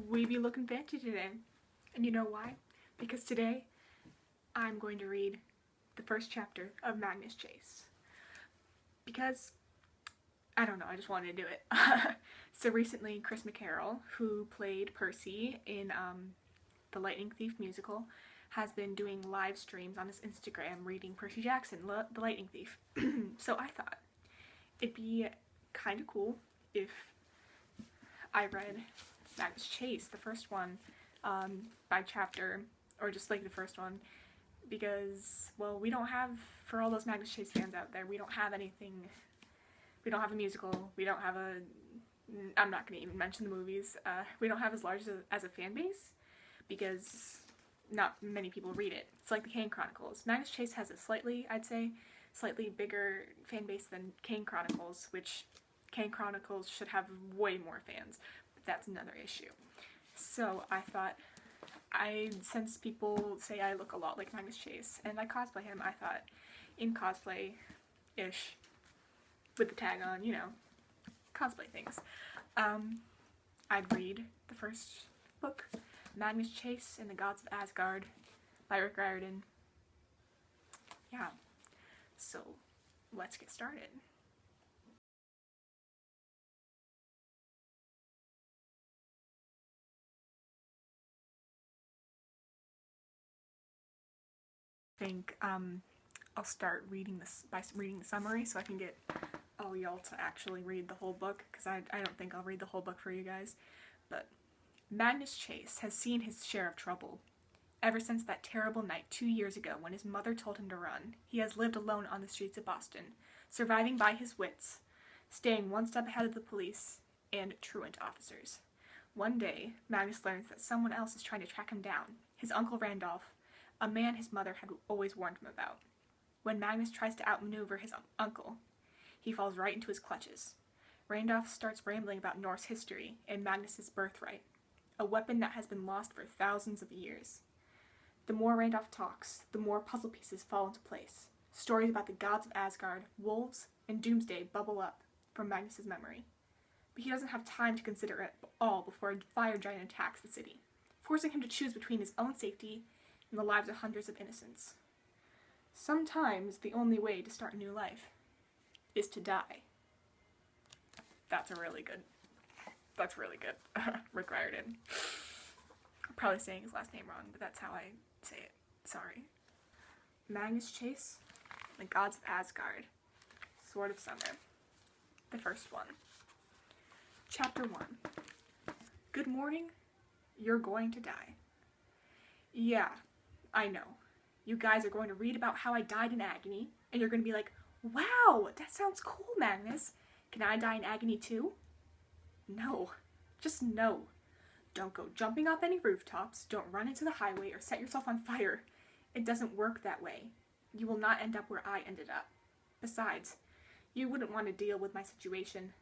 we be looking fancy today. And you know why? Because today I'm going to read the first chapter of Magnus Chase. Because, I don't know, I just wanted to do it. So recently, Chris McCarroll, who played Percy in the Lightning Thief musical, has been doing live streams on his Instagram reading Percy Jackson, the Lightning Thief. So I thought it'd be kind of cool if I read Magnus Chase, the first one, by chapter, or just like the first one, because, well, we don't have, for all those Magnus Chase fans out there, we don't have anything, we don't have a musical, we don't have a, I'm not going to even mention the movies, we don't have as large as a fan base, because not many people read it. It's like the Kane Chronicles. Magnus Chase has a slightly, I'd say, slightly bigger fan base than Kane Chronicles, which Kane Chronicles should have way more fans, but that's another issue. So I thought, since people say I look a lot like Magnus Chase, and I cosplay him, I thought, in cosplay-ish, with the tag on, you know, cosplay things, I'd read the first book, Magnus Chase and the Gods of Asgard, by Riordan. Yeah, so let's get started. I think I'll start reading this by reading the summary so I can get all y'all to actually read the whole book, because I don't think I'll read the whole book for you guys. But Magnus Chase has seen his share of trouble. Ever since that terrible night 2 years ago when his mother told him to run, he has lived alone on the streets of Boston, surviving by his wits, staying one step ahead of the police and truant officers. One day, Magnus learns that someone else is trying to track him down, his Uncle Randolph, a man his mother had always warned him about. When Magnus tries to outmaneuver his uncle, he falls right into his clutches. Randolph starts rambling about Norse history and Magnus's birthright, a weapon that has been lost for thousands of years. The more Randolph talks, the more puzzle pieces fall into place. Stories about the gods of Asgard, wolves, and doomsday bubble up from Magnus's memory. But he doesn't have time to consider it all before a fire giant attacks the city, forcing him to choose between his own safety and the lives of hundreds of innocents. Sometimes the only way to start a new life is to die. That's really good. Rick Riordan. I'm probably saying his last name wrong, but that's how I say it. Sorry. Magnus Chase, the Gods of Asgard, Sword of Summer. The first one. Chapter 1. Good morning. You're going to die. Yeah, I know. You guys are going to read about how I died in agony, and you're going to be like, wow, that sounds cool, Magnus. Can I die in agony too? No. Just no. Don't go jumping off any rooftops, don't run into the highway, or set yourself on fire. It doesn't work that way. You will not end up where I ended up. Besides, you wouldn't want to deal with my situation.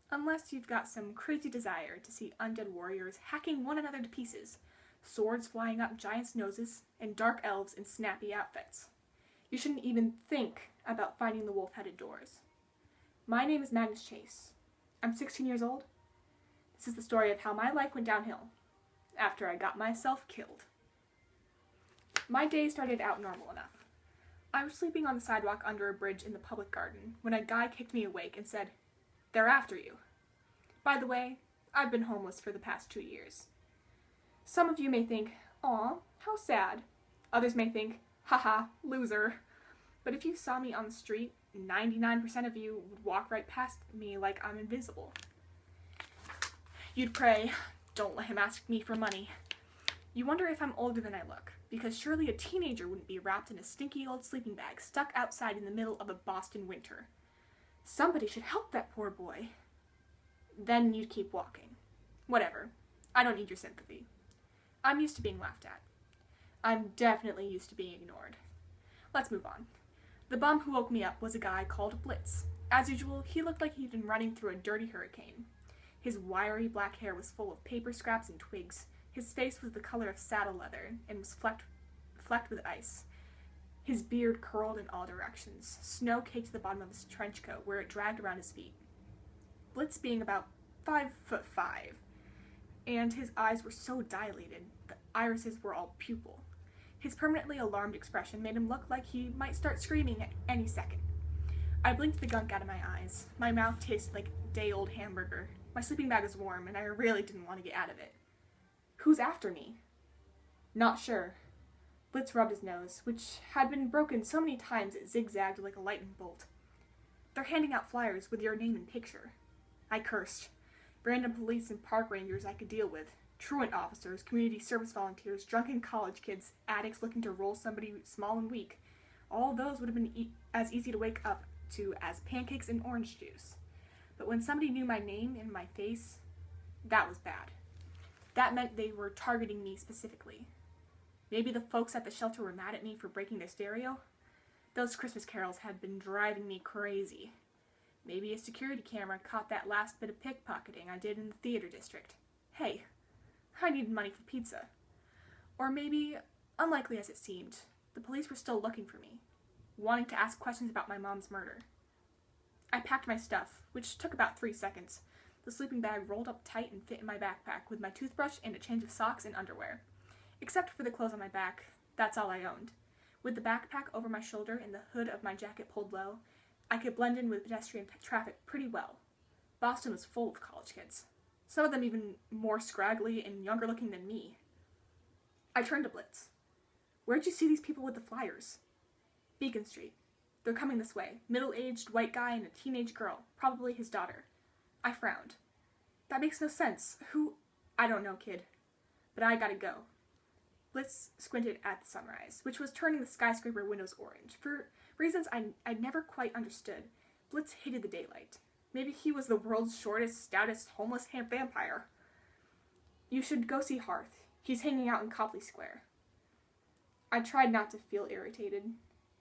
Unless you've got some crazy desire to see undead warriors hacking one another to pieces, swords flying up giants' noses, and dark elves in snappy outfits. You shouldn't even think about finding the wolf-headed doors. My name is Magnus Chase. I'm 16 years old. This is the story of how my life went downhill after I got myself killed. My day started out normal enough. I was sleeping on the sidewalk under a bridge in the public garden when a guy kicked me awake and said, "They're after you." By the way, I've been homeless for the past 2 years. Some of you may think, "Aw, how sad." Others may think, "Haha, loser." But if you saw me on the street, 99% of you would walk right past me like I'm invisible. You'd pray, "Don't let him ask me for money." You wonder if I'm older than I look, because surely a teenager wouldn't be wrapped in a stinky old sleeping bag stuck outside in the middle of a Boston winter. Somebody should help that poor boy. Then you'd keep walking. Whatever. I don't need your sympathy. I'm used to being laughed at. I'm definitely used to being ignored. Let's move on. The bum who woke me up was a guy called Blitz. As usual, he looked like he'd been running through a dirty hurricane. His wiry black hair was full of paper scraps and twigs. His face was the color of saddle leather and was flecked with ice. His beard curled in all directions. Snow caked the bottom of his trench coat where it dragged around his feet. Blitz being about 5'5", and his eyes were so dilated, the irises were all pupil. His permanently alarmed expression made him look like he might start screaming at any second. I blinked the gunk out of my eyes. My mouth tasted like a day-old hamburger. My sleeping bag was warm, and I really didn't want to get out of it. Who's after me? Not sure. Blitz rubbed his nose, which had been broken so many times it zigzagged like a lightning bolt. They're handing out flyers with your name and picture. I cursed. Random police and park rangers I could deal with. Truant officers, community service volunteers, drunken college kids, addicts looking to roll somebody small and weak. All those would have been as easy to wake up to as pancakes and orange juice. But when somebody knew my name and my face, that was bad. That meant they were targeting me specifically. Maybe the folks at the shelter were mad at me for breaking their stereo? Those Christmas carols had been driving me crazy. Maybe a security camera caught that last bit of pickpocketing I did in the theater district. Hey, I needed money for pizza. Or maybe, unlikely as it seemed, the police were still looking for me, wanting to ask questions about my mom's murder. I packed my stuff, which took about 3 seconds. The sleeping bag rolled up tight and fit in my backpack with my toothbrush and a change of socks and underwear. Except for the clothes on my back, that's all I owned. With the backpack over my shoulder and the hood of my jacket pulled low, I could blend in with pedestrian traffic pretty well. Boston was full of college kids. Some of them even more scraggly and younger looking than me. I turned to Blitz. Where'd you see these people with the flyers? Beacon Street. They're coming this way. Middle-aged white guy and a teenage girl, probably his daughter. I frowned. That makes no sense. Who? I don't know, kid. But I gotta go. Blitz squinted at the sunrise, which was turning the skyscraper windows orange. For reasons I'd never quite understood, Blitz hated the daylight. Maybe he was the world's shortest, stoutest, homeless vampire. You should go see Hearth. He's hanging out in Copley Square. I tried not to feel irritated.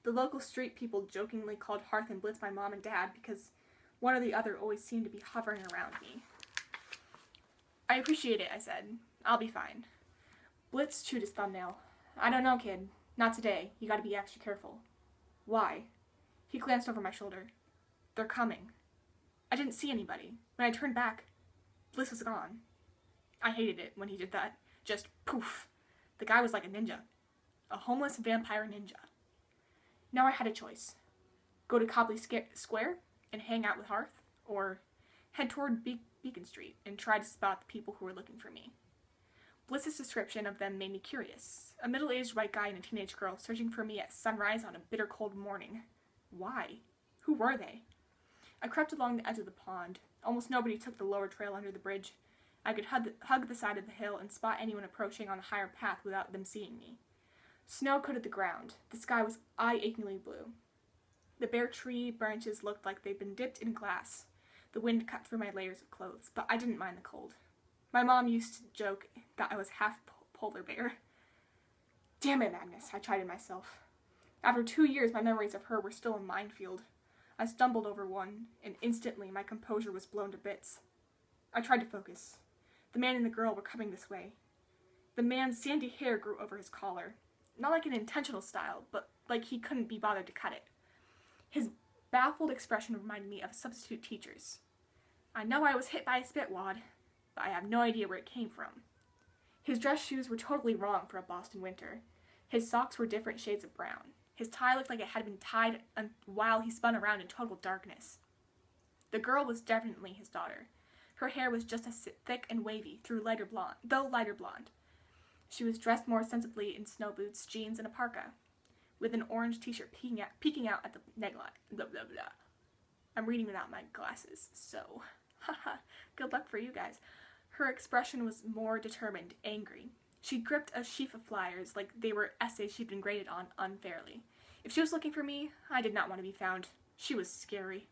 The local street people jokingly called Hearth and Blitz my mom and dad because one or the other always seemed to be hovering around me. I appreciate it, I said. I'll be fine. Blitz chewed his thumbnail. I don't know, kid. Not today. You gotta be extra careful. Why? He glanced over my shoulder. They're coming. I didn't see anybody. When I turned back, Blitz was gone. I hated it when he did that. Just poof. The guy was like a ninja. A homeless vampire ninja. Now I had a choice. Go to Copley Square and hang out with Hearth, or head toward Beacon Street and try to spot the people who were looking for me. Blitz's description of them made me curious. A middle-aged white guy and a teenage girl searching for me at sunrise on a bitter cold morning. Why? Who were they? I crept along the edge of the pond. Almost nobody took the lower trail under the bridge. I could hug the side of the hill and spot anyone approaching on the higher path without them seeing me. Snow coated the ground. The sky was eye-achingly blue. The bare tree branches looked like they'd been dipped in glass. The wind cut through my layers of clothes, but I didn't mind the cold. My mom used to joke that I was half polar bear. Damn it, Magnus, I chided myself. After 2 years, my memories of her were still a minefield. I stumbled over one, and instantly my composure was blown to bits. I tried to focus. The man and the girl were coming this way. The man's sandy hair grew over his collar. Not like an intentional style, but like he couldn't be bothered to cut it. His baffled expression reminded me of a substitute teacher's. I know I was hit by a spitwad, but I have no idea where it came from. His dress shoes were totally wrong for a Boston winter. His socks were different shades of brown. His tie looked like it had been tied while he spun around in total darkness. The girl was definitely his daughter. Her hair was just as thick and wavy, though lighter blonde. She was dressed more sensibly in snow boots, jeans, and a parka, with an orange t-shirt peeking out at the neckline. Blah, blah, blah. I'm reading without my glasses, so haha, good luck for you guys. Her expression was more determined, angry. She gripped a sheaf of flyers like they were essays she'd been graded on unfairly. If she was looking for me, I did not want to be found. She was scary.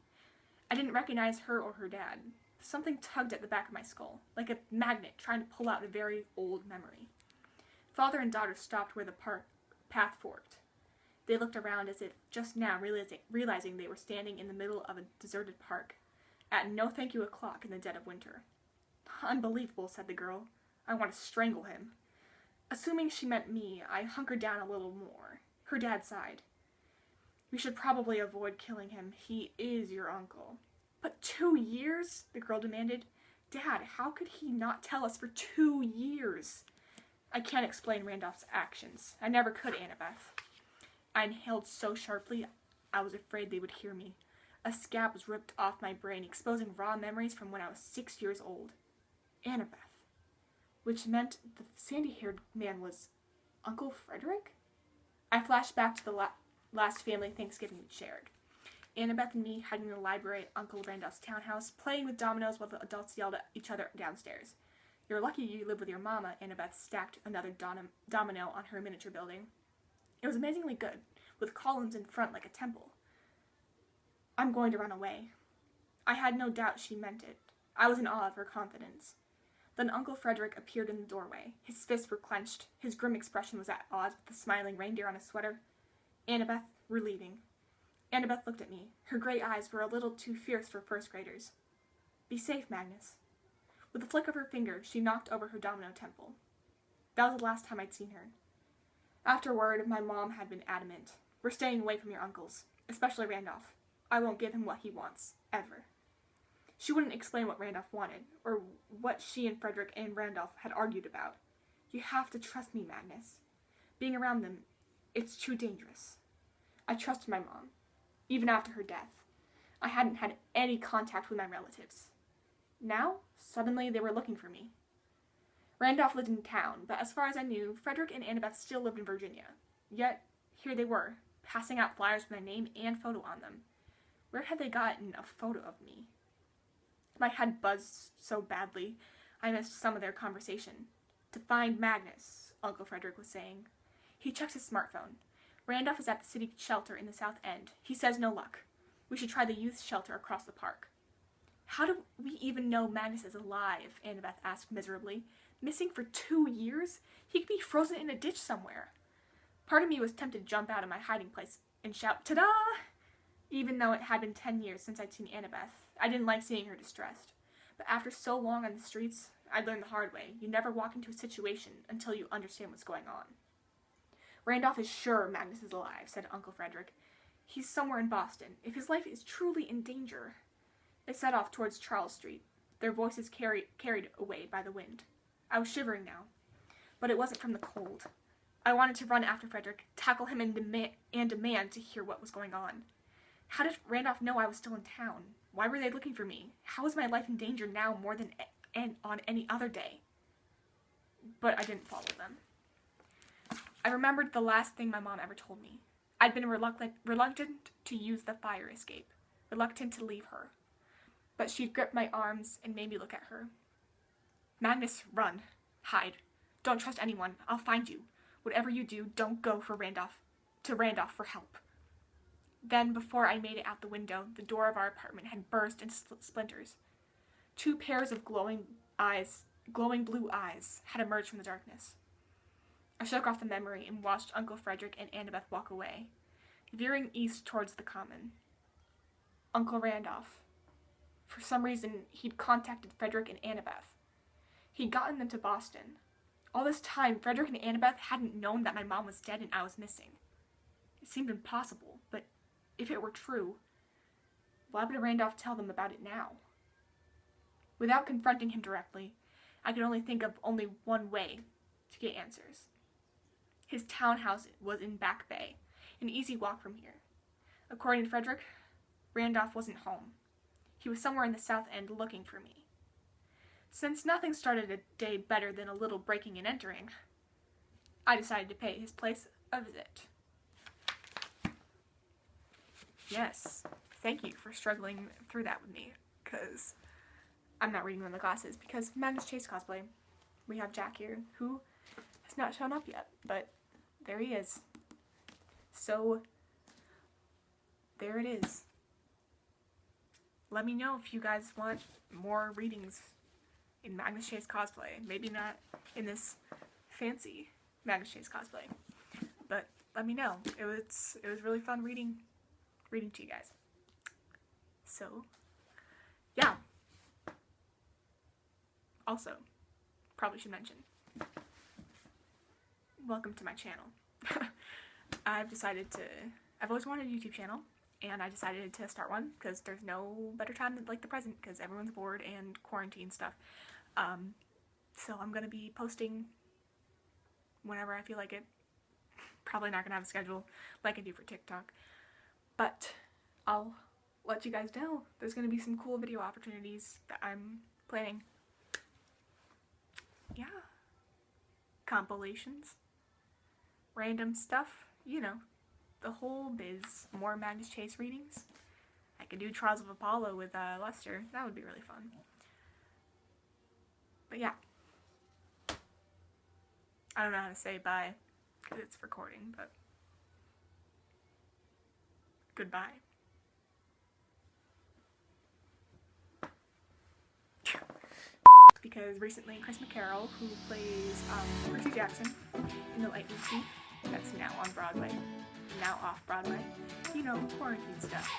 I didn't recognize her or her dad. Something tugged at the back of my skull, like a magnet trying to pull out a very old memory. Father and daughter stopped where the path forked. They looked around as if just now realizing they were standing in the middle of a deserted park, at no thank you o'clock in the dead of winter. Unbelievable, said the girl. I want to strangle him. Assuming she meant me, I hunkered down a little more. Her dad sighed. We should probably avoid killing him. He is your uncle. But 2 years? The girl demanded. Dad, how could he not tell us for 2 years? I can't explain Randolph's actions. I never could, Annabeth. I inhaled so sharply, I was afraid they would hear me. A scab was ripped off my brain, exposing raw memories from when I was 6 years old. Annabeth. Which meant the sandy-haired man was Uncle Frederick? I flashed back to the last family Thanksgiving we shared. Annabeth and me hiding in the library at Uncle Randolph's townhouse, playing with dominoes while the adults yelled at each other downstairs. You're lucky you live with your mama, Annabeth stacked another domino on her miniature building. It was amazingly good, with columns in front like a temple. I'm going to run away. I had no doubt she meant it. I was in awe of her confidence. Then Uncle Frederick appeared in the doorway. His fists were clenched. His grim expression was at odds with the smiling reindeer on his sweater. Annabeth, we're leaving. Annabeth looked at me. Her gray eyes were a little too fierce for first graders. Be safe, Magnus. With a flick of her finger, she knocked over her domino temple. That was the last time I'd seen her. Afterward, my mom had been adamant. We're staying away from your uncles, especially Randolph. I won't give him what he wants, ever. She wouldn't explain what Randolph wanted, or what she and Frederick and Randolph had argued about. You have to trust me, Magnus. Being around them, it's too dangerous. I trusted my mom, even after her death. I hadn't had any contact with my relatives. Now, suddenly they were looking for me. Randolph lived in town, but as far as I knew, Frederick and Annabeth still lived in Virginia. Yet, here they were, passing out flyers with my name and photo on them. Where had they gotten a photo of me? My head buzzed so badly, I missed some of their conversation. To find Magnus, Uncle Frederick was saying. He checks his smartphone. Randolph is at the city shelter in the South End. He says no luck. We should try the youth shelter across the park. How do we even know Magnus is alive? Annabeth asked miserably. Missing for 2 years? He could be frozen in a ditch somewhere. Part of me was tempted to jump out of my hiding place and shout, "Ta-da!" Even though it had been 10 years since I'd seen Annabeth. I didn't like seeing her distressed. But after so long on the streets, I'd learned the hard way. You never walk into a situation until you understand what's going on. Randolph is sure Magnus is alive, said Uncle Frederick. He's somewhere in Boston. If his life is truly in danger. They set off towards Charles Street, their voices carried away by the wind. I was shivering now, but it wasn't from the cold. I wanted to run after Frederick, tackle him and demand to hear what was going on. How did Randolph know I was still in town? Why were they looking for me? How is my life in danger now more than on any other day? But I didn't follow them. I remembered the last thing my mom ever told me. I'd been reluctant to use the fire escape, reluctant to leave her. But she'd gripped my arms and made me look at her. Magnus, run. Hide. Don't trust anyone. I'll find you. Whatever you do, don't go for Randolph for help. Then, before I made it out the window, the door of our apartment had burst into splinters. 2 pairs of glowing blue eyes, had emerged from the darkness. I shook off the memory and watched Uncle Frederick and Annabeth walk away, veering east towards the common. Uncle Randolph. For some reason, he'd contacted Frederick and Annabeth. He'd gotten them to Boston. All this time, Frederick and Annabeth hadn't known that my mom was dead and I was missing. It seemed impossible, but if it were true, why would Randolph tell them about it now? Without confronting him directly, I could only think of only one way to get answers. His townhouse was in Back Bay, an easy walk from here. According to Frederick, Randolph wasn't home. He was somewhere in the South End looking for me. Since nothing started a day better than a little breaking and entering, I decided to pay his place a visit. Yes, thank you for struggling through that with me, because I'm not reading them in the classes, because Magnus Chase cosplay. We have Jack here, who has not shown up yet, but there he is. So, there it is. Let me know if you guys want more readings in Magnus Chase cosplay. Maybe not in this fancy Magnus Chase cosplay, but let me know. It was really fun reading to you guys. So, yeah. Also, probably should mention, welcome to my channel. I've always wanted a YouTube channel, and I decided to start one because there's no better time than like the present because everyone's bored and quarantine stuff. So I'm gonna be posting whenever I feel like it. Probably not gonna have a schedule like I do for TikTok, but I'll let you guys know there's gonna be some cool video opportunities that I'm planning. Yeah. Compilations. Random stuff, you know, the whole biz. More Magnus Chase readings. I could do Trials of Apollo with Lester. That would be really fun. But yeah. I don't know how to say bye because it's recording, but goodbye. Because recently Chris McCarroll, who plays Percy Jackson in the Lightning Thief, that's now on Broadway, now off Broadway, you know, quarantine stuff.